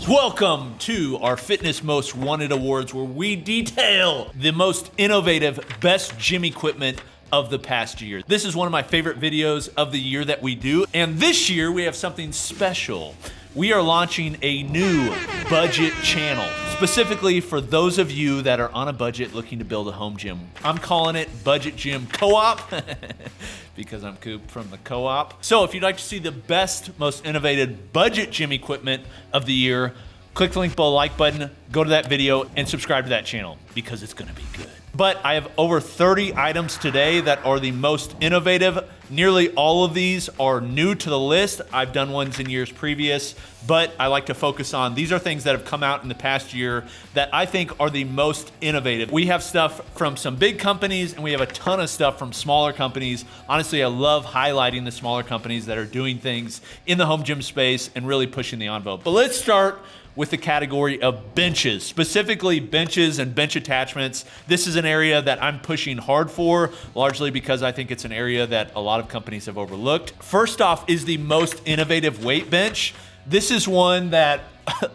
Welcome to our Fitness Most Wanted Awards, where we detail the most innovative, best gym equipment of the past year. This is one of my favorite videos of the year that we do, and this year we have something special. We are launching a new budget channel, specifically for those of you that are on a budget looking to build a home gym. I'm calling it Budget Gym Co-op because I'm Coop from the Co-op. So if you'd like to see the best, most innovative budget gym equipment of the year, click the link below the like button, go to that video, and subscribe to that channel because it's gonna be good. But I have over 30 items today that are the most innovative. Nearly all of these are new to the list. I've done ones in years previous, but I like to focus on, these are things that have come out in the past year that I think are the most innovative. We have stuff from some big companies and we have a ton of stuff from smaller companies. Honestly, I love highlighting the smaller companies that are doing things in the home gym space and really pushing the envelope. But let's start with the category of benches, specifically benches and bench attachments. This is an area that I'm pushing hard for, largely because I think it's an area that a lot of companies have overlooked. First off is the most innovative weight bench. This is one that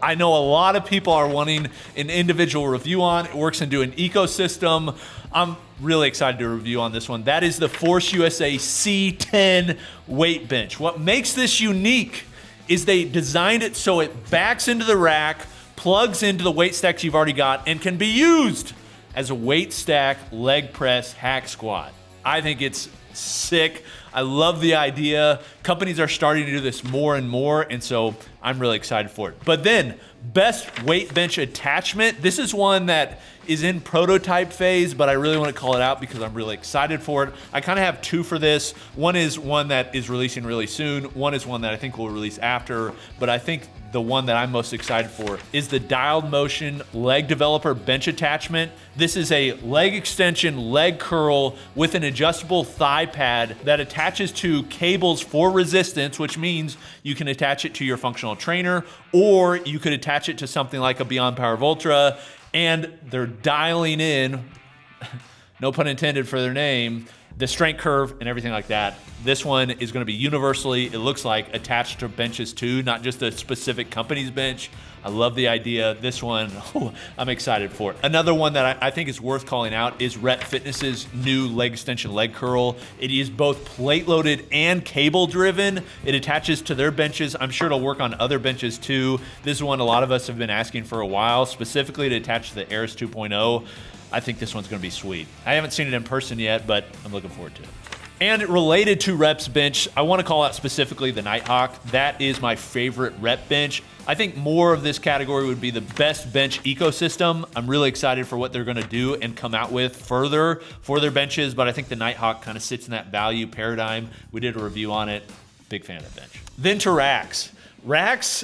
I know a lot of people are wanting an individual review on. It works into an ecosystem. I'm really excited to review on this one. That is the Force USA C10 weight bench. What makes this unique is they designed it so it backs into the rack, plugs into the weight stacks you've already got, and can be used as a weight stack, leg press, hack squat. I think it's sick. I love the idea. Companies are starting to do this more and more, and so I'm really excited for it. But then, best weight bench attachment. This is one that is in prototype phase, but I really want to call it out because I'm really excited for it. I kind of have two for this. One is one that is releasing really soon. One is one that I think will release after, but I think the one that I'm most excited for is the dialed motion leg developer bench attachment. This is a leg extension, leg curl with an adjustable thigh pad that attaches to cables for resistance, which means you can attach it to your functional trainer, or you could attach it to something like a Beyond Power Ultra, and they're dialing in, no pun intended for their name, the strength curve and everything like that. This one is gonna be universally, it looks like, attached to benches too, not just a specific company's bench. I love the idea. This one, I'm excited for it. Another one that I think is worth calling out is Rep Fitness's new leg extension leg curl. It is both plate loaded and cable driven. It attaches to their benches. I'm sure it'll work on other benches too. This is one a lot of us have been asking for a while, specifically to attach to the Aris 2.0. I think this one's gonna be sweet. I haven't seen it in person yet, but I'm looking forward to it. And related to Rep's bench, I wanna call out specifically the Nighthawk. That is my favorite Rep bench. I think more of this category would be the best bench ecosystem. I'm really excited for what they're gonna do and come out with further for their benches, but I think the Nighthawk kind of sits in that value paradigm. We did a review on it. Big fan of that bench. Then to racks. Racks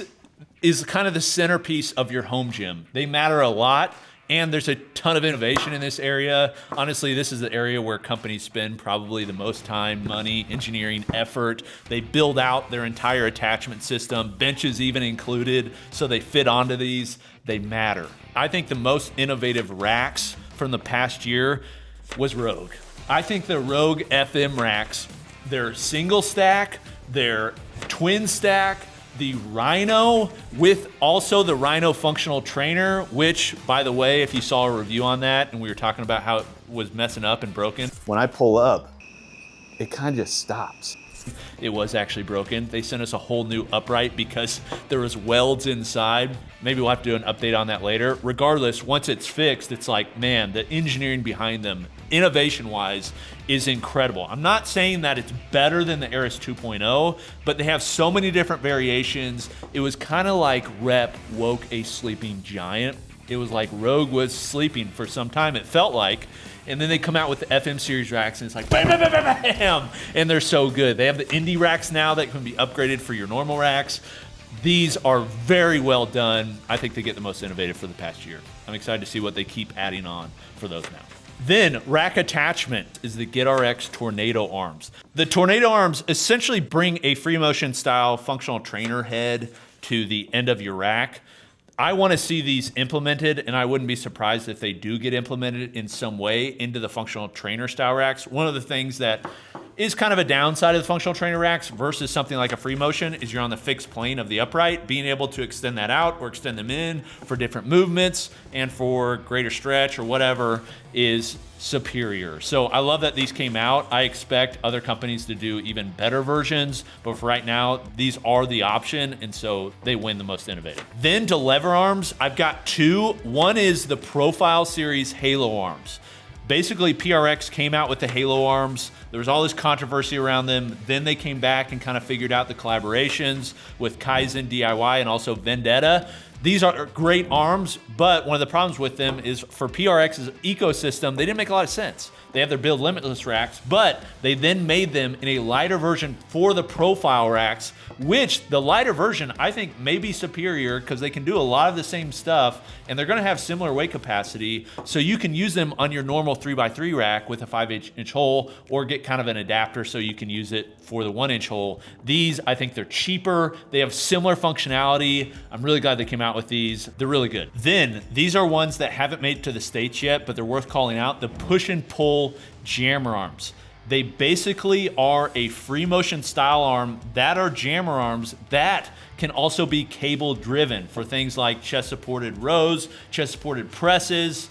is kind of the centerpiece of your home gym. They matter a lot. And there's a ton of innovation in this area. Honestly, this is the area where companies spend probably the most time, money, engineering, effort. They build out their entire attachment system, benches even included, so they fit onto these. They matter. I think the most innovative racks from the past year was Rogue. I think the Rogue FM racks, they're single stack, they're twin stack, the Rhino with also the Rhino functional trainer, which, by the way, if you saw a review on that and we were talking about how it was messing up and broken. When I pull up, it kind of just stops. It was actually broken. They sent us a whole new upright because there was welds inside. Maybe we'll have to do an update on that later. Regardless, once it's fixed, it's like, man, the engineering behind them, innovation-wise, is incredible. I'm not saying that it's better than the Aris 2.0, but they have so many different variations. It was kind of like Rep woke a sleeping giant. It was like Rogue was sleeping for some time, it felt like. And then they come out with the FM series racks and it's like bam, bam, bam, bam, bam, and they're so good. They have the indie racks now that can be upgraded for your normal racks. These are very well done. I think they get the most innovative for the past year. I'm excited to see what they keep adding on for those now. Then rack attachment is the GetRx Tornado Arms. The Tornado Arms essentially bring a free motion style functional trainer head to the end of your rack. I want to see these implemented, and I wouldn't be surprised if they do get implemented in some way into the functional trainer style racks. One of the things that is kind of a downside of the functional trainer racks versus something like a free motion is you're on the fixed plane of the upright. Being able to extend that out or extend them in for different movements and for greater stretch or whatever is superior. So I love that these came out. I expect other companies to do even better versions, but for right now, these are the option, and so they win the most innovative. Then to lever arms, I've got two. One is the Profile Series Halo arms. Basically, PRX came out with the Halo arms. There was all this controversy around them. Then they came back and kind of figured out the collaborations with Kaizen DIY and also Vendetta. These are great arms, but one of the problems with them is for PRX's ecosystem, they didn't make a lot of sense. They have their Build Limitless racks, but they then made them in a lighter version for the Profile racks, which the lighter version I think may be superior because they can do a lot of the same stuff and they're gonna have similar weight capacity. So you can use them on your normal 3x3 rack with a 5-inch hole or get kind of an adapter so you can use it for the 1-inch hole. These, I think they're cheaper. They have similar functionality. I'm really glad they came out with these. They're really good. Then these are ones that haven't made it to the States yet, but they're worth calling out. The push and pull jammer arms. They basically are a free motion style arm that are jammer arms that can also be cable driven for things like chest supported rows, chest supported presses.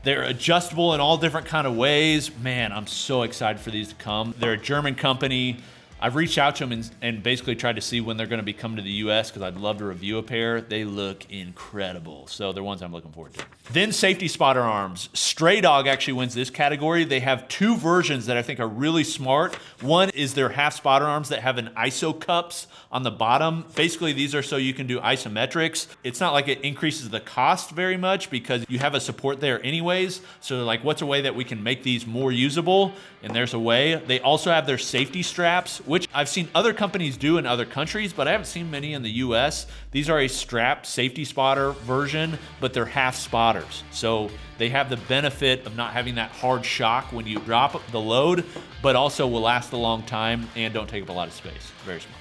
They're adjustable in all different kind of ways. Man, I'm so excited for these to come. They're a German company. I've reached out to them and basically tried to see when they're gonna be coming to the US because I'd love to review a pair. They look incredible. So they're ones I'm looking forward to. Then safety spotter arms. Stray Dog actually wins this category. They have two versions that I think are really smart. One is their half spotter arms that have an ISO cups on the bottom. Basically, these are so you can do isometrics. It's not like it increases the cost very much because you have a support there anyways. So like, what's a way that we can make these more usable? And there's a way. They also have their safety straps, which I've seen other companies do in other countries, but I haven't seen many in the US. These are a strapped safety spotter version, but they're half spotters. So they have the benefit of not having that hard shock when you drop the load, but also will last a long time and don't take up a lot of space. Very smart.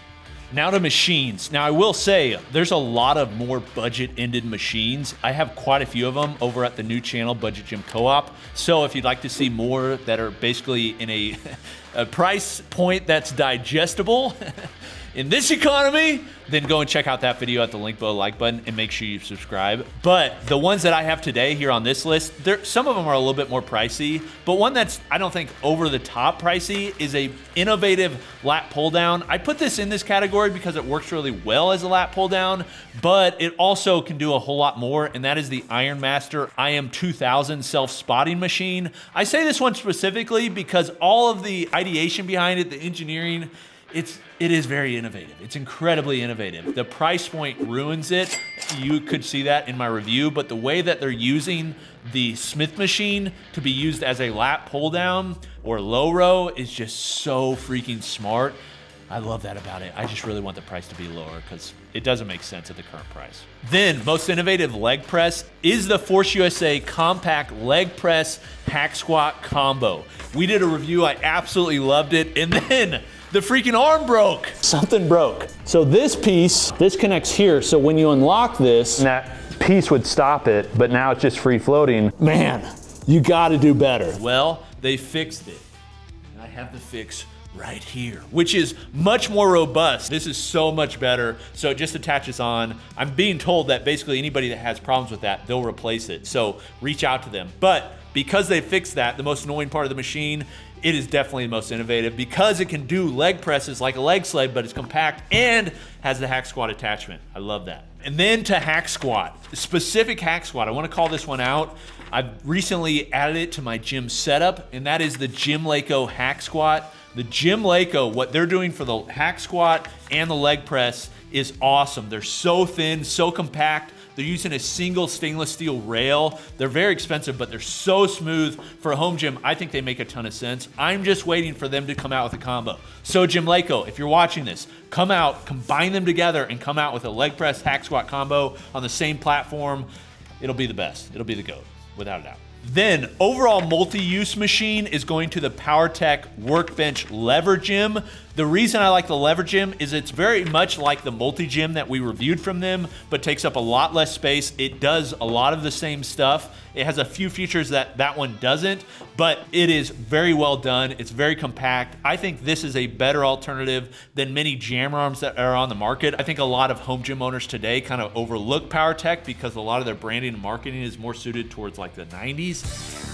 Now to machines. Now I will say there's a lot of more budget-ended machines. I have quite a few of them over at the new channel, Budget Gym Co-op. So if you'd like to see more that are basically in a price point that's digestible in this economy, then go and check out that video at the link below, like button, and make sure you subscribe. But the ones that I have today here on this list, some of them are a little bit more pricey, but one that's, I don't think, over the top pricey is a innovative lat pull down. I put this in this category because it works really well as a lat pull down, but it also can do a whole lot more, and that is the Iron Master IM 2000 self-spotting machine. I say this one specifically because all of the ideation behind it, the engineering, it is very innovative. It's incredibly innovative. The price point ruins it. You could see that in my review, but the way that they're using the Smith machine to be used as a lat pull down or low row is just so freaking smart. I love that about it. I just really want the price to be lower because it doesn't make sense at the current price. Then, most innovative leg press is the Force USA Compact Leg Press Hack Squat Combo. We did a review, I absolutely loved it, and then the freaking arm broke. Something broke. So this piece, this connects here, so when you unlock this, And that piece would stop it, but now it's just free floating. man, you gotta do better. Well, they fixed it. And I have the fix right here, which is much more robust. This is so much better. So it just attaches on. I'm being told that basically anybody that has problems with that, they'll replace it. So reach out to them. But because they fixed that, the most annoying part of the machine, it is definitely the most innovative because it can do leg presses like a leg sled, but it's compact and has the hack squat attachment. I love that. And then to hack squat, specific hack squat. I want to call this one out. I've recently added it to my gym setup, and that is the Gymlaco hack squat. The Gymlaco, what they're doing for the hack squat and the leg press is awesome. They're so thin, so compact. They're using a single stainless steel rail. They're very expensive, but they're so smooth. For a home gym, I think they make a ton of sense. I'm just waiting for them to come out with a combo. So Gymlaco, if you're watching this, come out, combine them together, and come out with a leg press hack squat combo on the same platform. It'll be the best. It'll be the GOAT, without a doubt. Then, overall multi-use machine is going to the PowerTech Workbench Lever Gym. The reason I like the Lever Gym is it's very much like the Multi Gym that we reviewed from them, but takes up a lot less space. It does a lot of the same stuff. It has a few features that one doesn't, but it is very well done. It's very compact. I think this is a better alternative than many jammer arms that are on the market. I think a lot of home gym owners today kind of overlook PowerTech because a lot of their branding and marketing is more suited towards like the 90s.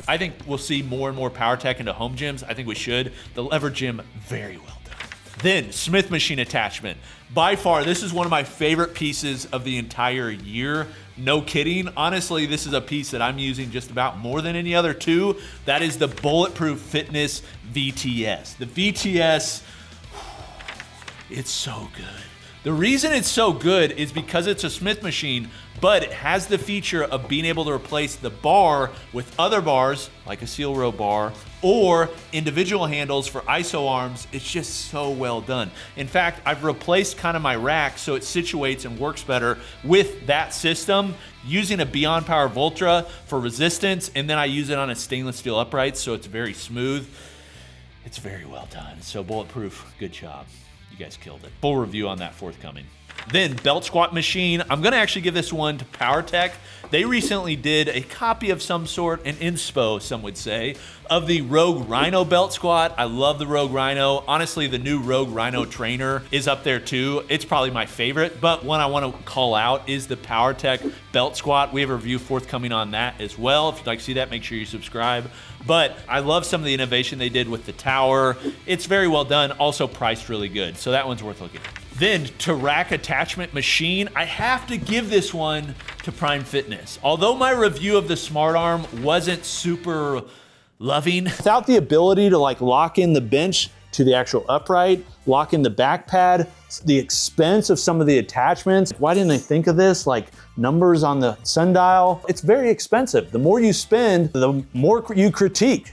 I think we'll see more and more PowerTech into home gyms. I think we should. The Lever Gym, very well done. Then, Smith machine attachment. By far, this is one of my favorite pieces of the entire year. No kidding. Honestly, this is a piece that I'm using just about more than any other two. That is the Bulletproof Fitness VTS. The VTS, it's so good. The reason it's so good is because it's a Smith machine, but it has the feature of being able to replace the bar with other bars, like a seal row bar, or individual handles for iso arms. It's just so well done. In fact, I've replaced kind of my rack so it situates and works better with that system, using a Beyond Power Voltra for resistance, and then I use it on a stainless steel upright, so it's very smooth. It's very well done. So Bulletproof, good job. You guys killed it. Full review on that forthcoming. Then belt squat machine. I'm gonna actually give this one to PowerTech. They recently did a copy of some sort, an inspo, some would say, of the Rogue Rhino belt squat. I love the Rogue Rhino. Honestly, the new Rogue Rhino trainer is up there too. It's probably my favorite, but one I wanna call out is the PowerTech belt squat. We have a review forthcoming on that as well. If you'd like to see that, make sure you subscribe. But I love some of the innovation they did with the tower. It's very well done, also priced really good. So that one's worth looking at. Then to rack attachment machine, I have to give this one to Prime Fitness. Although my review of the Smart Arm wasn't super loving, without the ability to like lock in the bench to the actual upright, lock in the back pad, the expense of some of the attachments. Why didn't they think of this? Like numbers on the sundial. It's very expensive. The more you spend, the more you critique.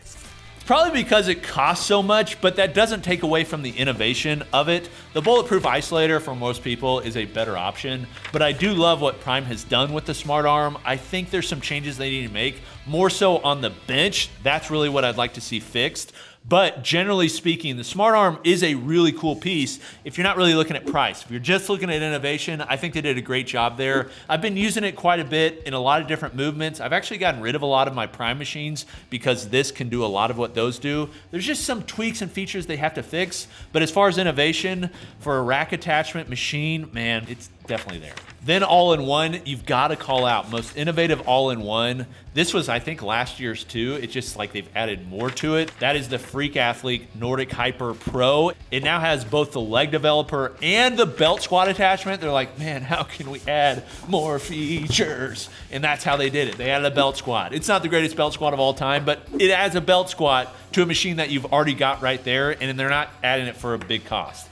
Probably because it costs so much, but that doesn't take away from the innovation of it. The Bulletproof Isolator for most people is a better option, but I do love what Prime has done with the Smart Arm. I think there's some changes they need to make, more so on the bench. That's really what I'd like to see fixed. But generally speaking, the Smart Arm is a really cool piece if you're not really looking at price. If you're just looking at innovation, I think they did a great job there. I've been using it quite a bit in a lot of different movements. I've actually gotten rid of a lot of my Prime machines because this can do a lot of what those do. There's just some tweaks and features they have to fix. But as far as innovation for a rack attachment machine, man, it's definitely there. Then all-in-one, you've got to call out most innovative all-in-one. This was, I think, last year's too. It's just like they've added more to it. That is the Freak Athlete Nordic Hyper Pro. It now has both the leg developer and the belt squat attachment. They're like, man, how can we add more features? And that's how they did it. They added a belt squat. It's not the greatest belt squat of all time, but it adds a belt squat to a machine that you've already got right there, and they're not adding it for a big cost.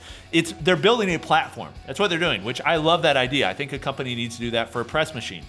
They're building a platform. That's what they're doing, which I love that idea. I think a company needs to do that for a press machine.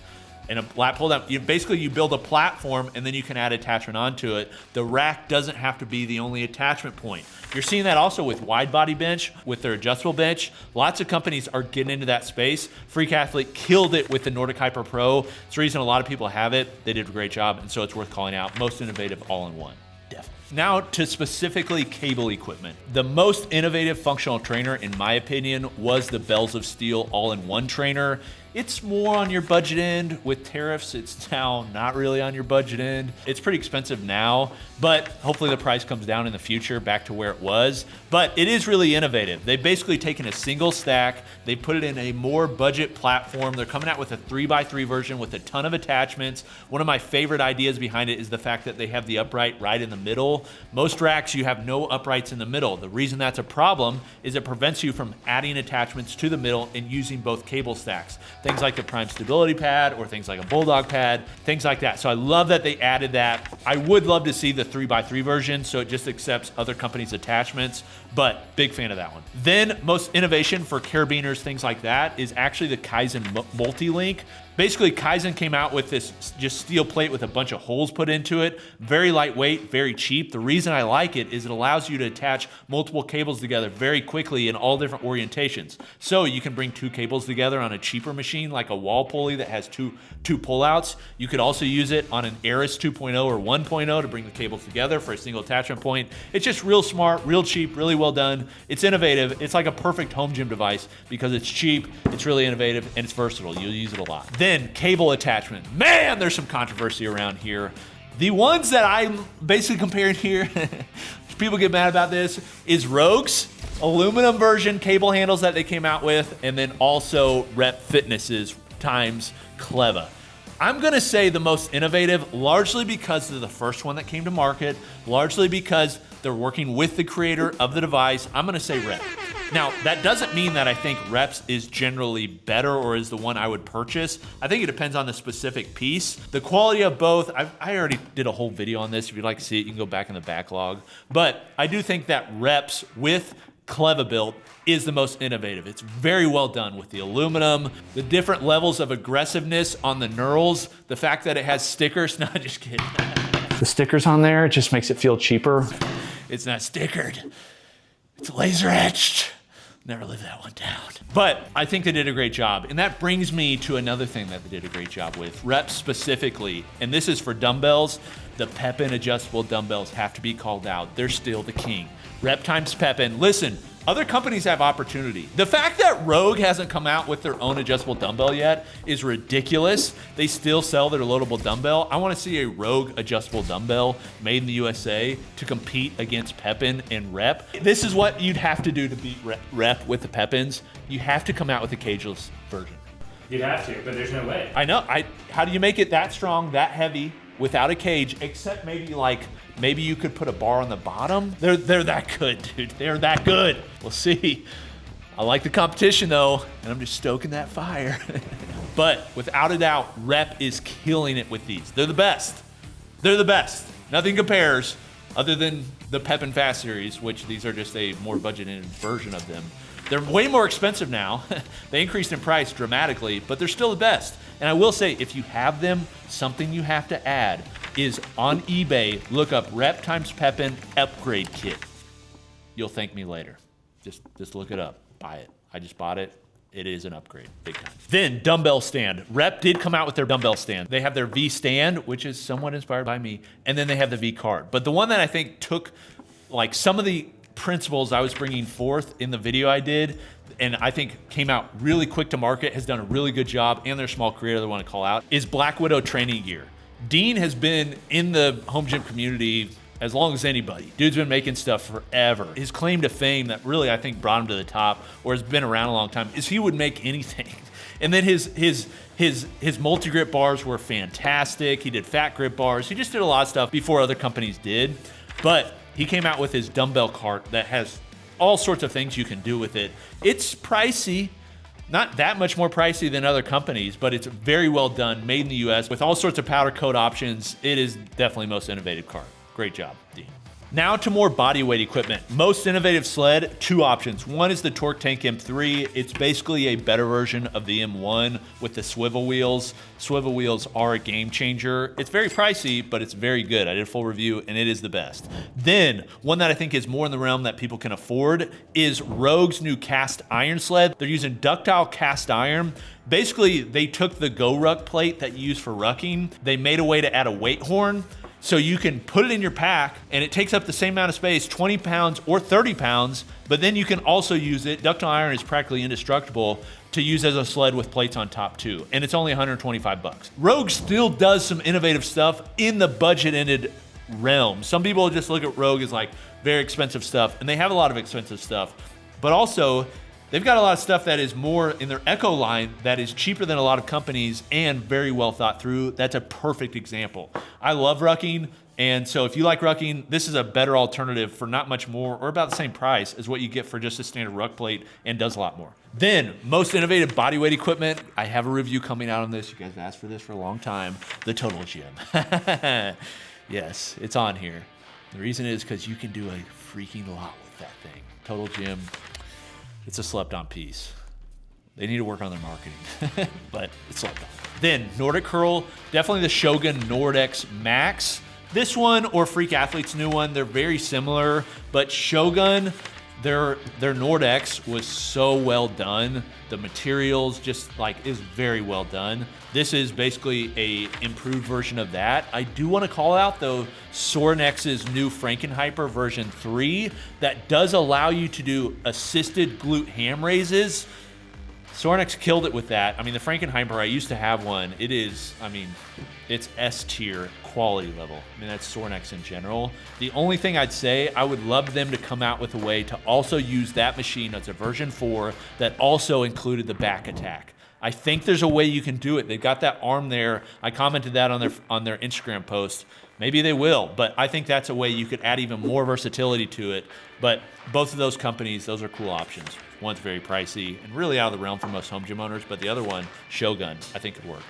And a lat pull down, you build a platform and then you can add attachment onto it. The rack doesn't have to be the only attachment point. You're seeing that also with wide body bench, with their adjustable bench. Lots of companies are getting into that space. Freak Athlete killed it with the Nordic Hyper Pro. It's the reason a lot of people have it. They did a great job, and so it's worth calling out. Most innovative all-in-one. Definitely. Now to specifically cable equipment. The most innovative functional trainer, in my opinion, was the Bells of Steel all-in-one trainer. It's more on your budget end. With tariffs, it's now not really on your budget end. It's pretty expensive now, but hopefully the price comes down in the future back to where it was. But it is really innovative. They've basically taken a single stack, they put it in a more budget platform. They're coming out with a 3x3 version with a ton of attachments. One of my favorite ideas behind it is the fact that they have the upright right in the middle. Most racks, you have no uprights in the middle. The reason that's a problem is it prevents you from adding attachments to the middle and using both cable stacks. Things like the Prime Stability Pad or things like a Bulldog Pad, things like that. So I love that they added that. I would love to see the 3x3 version so it just accepts other companies' attachments, but big fan of that one. Then most innovation for carabiners, things like that, is actually the Kaizen Multi-Link. Basically, Kaizen came out with this just steel plate with a bunch of holes put into it. Very lightweight, very cheap. The reason I like it is it allows you to attach multiple cables together very quickly in all different orientations. So you can bring 2 cables together on a cheaper machine like a wall pulley that has two pullouts. You could also use it on an Eris 2.0 or 1.0 to bring the cables together for a single attachment point. It's just real smart, real cheap, really well done. It's innovative. It's like a perfect home gym device because it's cheap, it's really innovative, and it's versatile. You'll use it a lot. Then cable attachment. Man, there's some controversy around here. The ones that I'm basically comparing here, people get mad about this, is Rogue's aluminum version cable handles that they came out with, and then also Rep Fitness's times Cleva. I'm gonna say the most innovative, largely because of the first one that came to market, largely because they're working with the creator of the device. I'm gonna say Rep. Now, that doesn't mean that I think Reps is generally better or is the one I would purchase. I think it depends on the specific piece. The quality of both, I already did a whole video on this. If you'd like to see it, you can go back in the backlog. But I do think that Reps with Cleva built is the most innovative. It's very well done with the aluminum, the different levels of aggressiveness on the knurls, the fact that it has stickers. No, just kidding. The stickers on there, it just makes it feel cheaper. It's not stickered. It's laser etched. Never live that one down. But I think they did a great job. And that brings me to another thing that they did a great job with, Reps specifically. And this is for dumbbells. The Pepin adjustable dumbbells have to be called out. They're still the king. Rep times Pepin. Listen, other companies have opportunity. The fact that Rogue hasn't come out with their own adjustable dumbbell yet is ridiculous. They still sell their loadable dumbbell. I want to see a Rogue adjustable dumbbell made in the USA to compete against Pepin and Rep. This is what you'd have to do to beat Rep with the Pepins. You have to come out with a cageless version. You'd have to, but there's no way. I know. How do you make it that strong, that heavy, without a cage, except maybe you could put a bar on the bottom? They're that good, dude. They're that good. We'll see. I like the competition though, and I'm just stoking that fire. But without a doubt, Rep is killing it with these. They're the best. They're the best. Nothing compares other than the Pepin Fast series, which these are just a more budgeted version of them. They're way more expensive now. They increased in price dramatically, but they're still the best. And I will say, if you have them, something you have to add is on eBay, look up Rep times Pepin upgrade kit. You'll thank me later. Just look it up, buy it. I just bought it. It is an upgrade, big time. Then dumbbell stand. Rep did come out with their dumbbell stand. They have their V stand, which is somewhat inspired by me, and then they have the V card. But the one that I think took like some of the principles I was bringing forth in the video I did, and I think came out really quick to market, has done a really good job, and their small creator they want to call out, is Black Widow training gear. Dean has been in the home gym community as long as anybody. Dude's been making stuff forever. His claim to fame that really I think brought him to the top, or has been around a long time, is he would make anything. And then his multi-grip bars were fantastic. He did fat grip bars. He just did a lot of stuff before other companies did. But he came out with his dumbbell cart that has all sorts of things you can do with it. It's pricey, not that much more pricey than other companies, but it's very well done, made in the US with all sorts of powder coat options. It is definitely most innovative cart. Great job, Dean. Now to more bodyweight equipment. Most innovative sled, 2 options. One is the Torque Tank M3. It's basically a better version of the M1 with the swivel wheels. Swivel wheels are a game changer. It's very pricey, but it's very good. I did a full review and it is the best. Then, one that I think is more in the realm that people can afford is Rogue's new cast iron sled. They're using ductile cast iron. Basically, they took the Go Ruck plate that you use for rucking. They made a way to add a weight horn. So you can put it in your pack and it takes up the same amount of space, 20 pounds or 30 pounds, but then you can also use it. Ductile iron is practically indestructible to use as a sled with plates on top too. And it's only 125 bucks. Rogue still does some innovative stuff in the budget-ended realm. Some people just look at Rogue as like very expensive stuff, and they have a lot of expensive stuff, but also they've got a lot of stuff that is more in their Echo line that is cheaper than a lot of companies and very well thought through. That's a perfect example. I love rucking, and so if you like rucking, this is a better alternative for not much more or about the same price as what you get for just a standard ruck plate, and does a lot more. Then, most innovative bodyweight equipment. I have a review coming out on this. You guys have asked for this for a long time. The Total Gym. Yes, it's on here. The reason is because you can do a freaking lot with that thing. Total Gym. It's a slept-on piece. They need to work on their marketing, but it's like that. Then Nordic curl, definitely the Shogun Nordex Max. This one or Freak Athlete's new one, they're very similar, but Shogun, their Nordex was so well done. The materials just like is very well done. This is basically a improved version of that. I do want to call out though Sorenex's new Frankenhyper version 3 that does allow you to do assisted glute ham raises. Sorenex killed it with that. I mean, the Frankenhyper, I used to have one. It is, I mean, it's S tier quality level. I mean, that's Sorenex in general. The only thing I'd say, I would love them to come out with a way to also use that machine as a version 4 that also included the back attack. I think there's a way you can do it. They've got that arm there. I commented that on their Instagram post. Maybe they will, but I think that's a way you could add even more versatility to it. But both of those companies, those are cool options. One's very pricey and really out of the realm for most home gym owners, but the other one, Shogun, I think could work.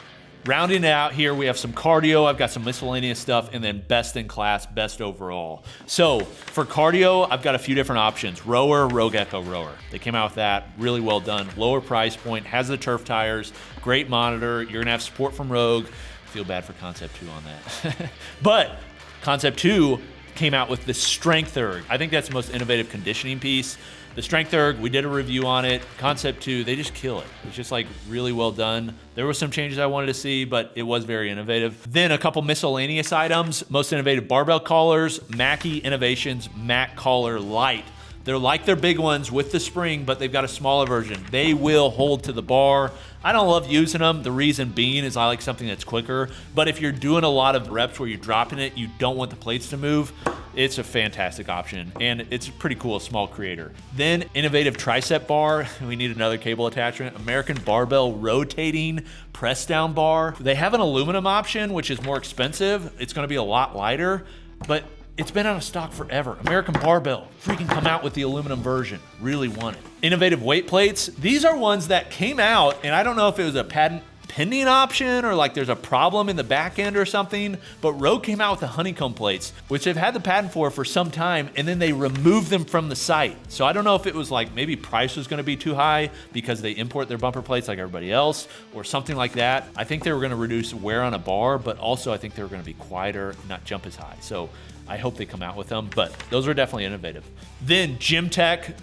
Rounding it out here, we have some cardio. I've got some miscellaneous stuff, and then best in class, best overall. So for cardio, I've got a few different options. Rower, Rogue Echo Rower. They came out with that, really well done. Lower price point, has the turf tires, great monitor. You're gonna have support from Rogue. Feel bad for Concept 2 on that. But Concept 2 came out with the Strength Erg. I think that's the most innovative conditioning piece. The Strength Erg, we did a review on it. Concept 2, they just kill it. It's just like really well done. There were some changes I wanted to see, but it was very innovative. Then a couple miscellaneous items. Most innovative barbell collars, Mackie Innovations Mac Collar Light. They're like their big ones with the spring, but they've got a smaller version. They will hold to the bar. I don't love using them. The reason being is I like something that's quicker. But if you're doing a lot of reps where you're dropping it, you don't want the plates to move, it's a fantastic option. And it's a pretty cool small creator. Then innovative tricep bar. We need another cable attachment. American Barbell Rotating Press Down Bar. They have an aluminum option, which is more expensive. It's gonna be a lot lighter, but it's been out of stock forever. American Barbell, freaking come out with the aluminum version. Really want it. Innovative weight plates. These are ones that came out, and I don't know if it was a patent pending option or like there's a problem in the back end or something, but Rogue came out with the honeycomb plates, which they've had the patent for some time, and then they removed them from the site. So I don't know if it was like maybe price was gonna be too high because they import their bumper plates like everybody else or something like that. I think they were gonna reduce wear on a bar, but also I think they were gonna be quieter, not jump as high. So I hope they come out with them, but those are definitely innovative. Then Gym Tech,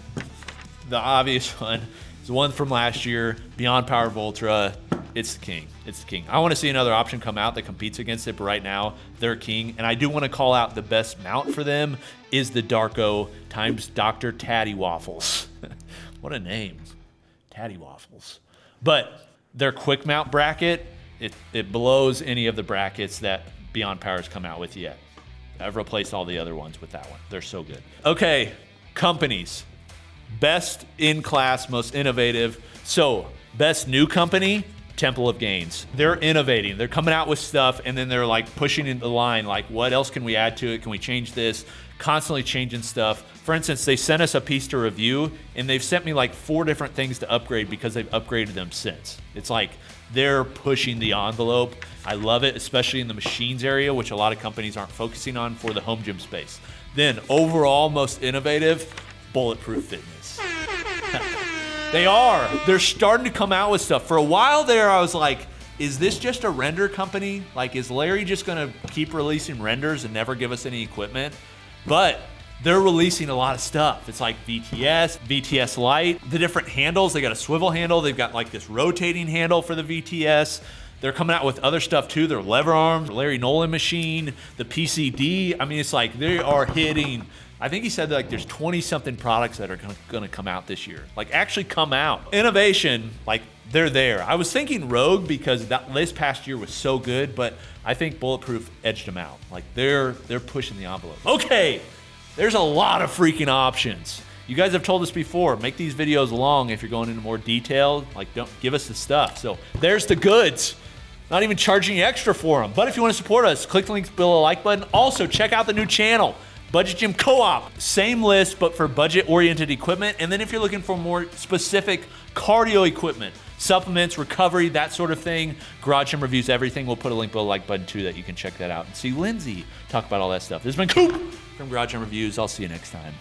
the obvious one, is the one from last year, Beyond Power Voltra. It's the king. It's the king. I want to see another option come out that competes against it, but right now they're king. And I do want to call out the best mount for them is the Darko times Dr. Tatty Waffles. What a name, Tatty Waffles. But their quick mount bracket, it blows any of the brackets that Beyond Power's come out with yet. I've replaced all the other ones with that one. They're so good. Okay, companies. Best in class, most innovative. So, best new company, Temple of Gains. They're innovating. They're coming out with stuff, and then they're like pushing in the line, like what else can we add to it? Can we change this? Constantly changing stuff. For instance, they sent us a piece to review, and they've sent me like 4 different things to upgrade because they've upgraded them since. It's like they're pushing the envelope. I love it, especially in the machines area, which a lot of companies aren't focusing on for the home gym space. Then overall, most innovative, Bulletproof Fitness. They are. They're starting to come out with stuff. For a while there, I was like, is this just a render company? Like, is Larry just gonna keep releasing renders and never give us any equipment? But they're releasing a lot of stuff. It's like VTS, VTS Lite, the different handles. They got a swivel handle. They've got like this rotating handle for the VTS. They're coming out with other stuff too. Their lever arms, Larry Nolan machine, the PCD. I mean, it's like they are hitting. I think he said that like there's 20 something products that are gonna come out this year. Like actually come out. Innovation, like they're there. I was thinking Rogue because this past year was so good, but I think Bulletproof edged them out. Like they're pushing the envelope. Okay, there's a lot of freaking options. You guys have told us before, make these videos long if you're going into more detail. Like don't give us the stuff. So there's the goods. Not even charging you extra for them. But if you want to support us, click the link below the like button. Also, check out the new channel, Budget Gym Co-op. Same list, but for budget-oriented equipment. And then if you're looking for more specific cardio equipment, supplements, recovery, that sort of thing, Garage Gym reviews everything. We'll put a link below the like button too that you can check that out and see Lindsay talk about all that stuff. This has been Coop from Garage Gym Reviews. I'll see you next time.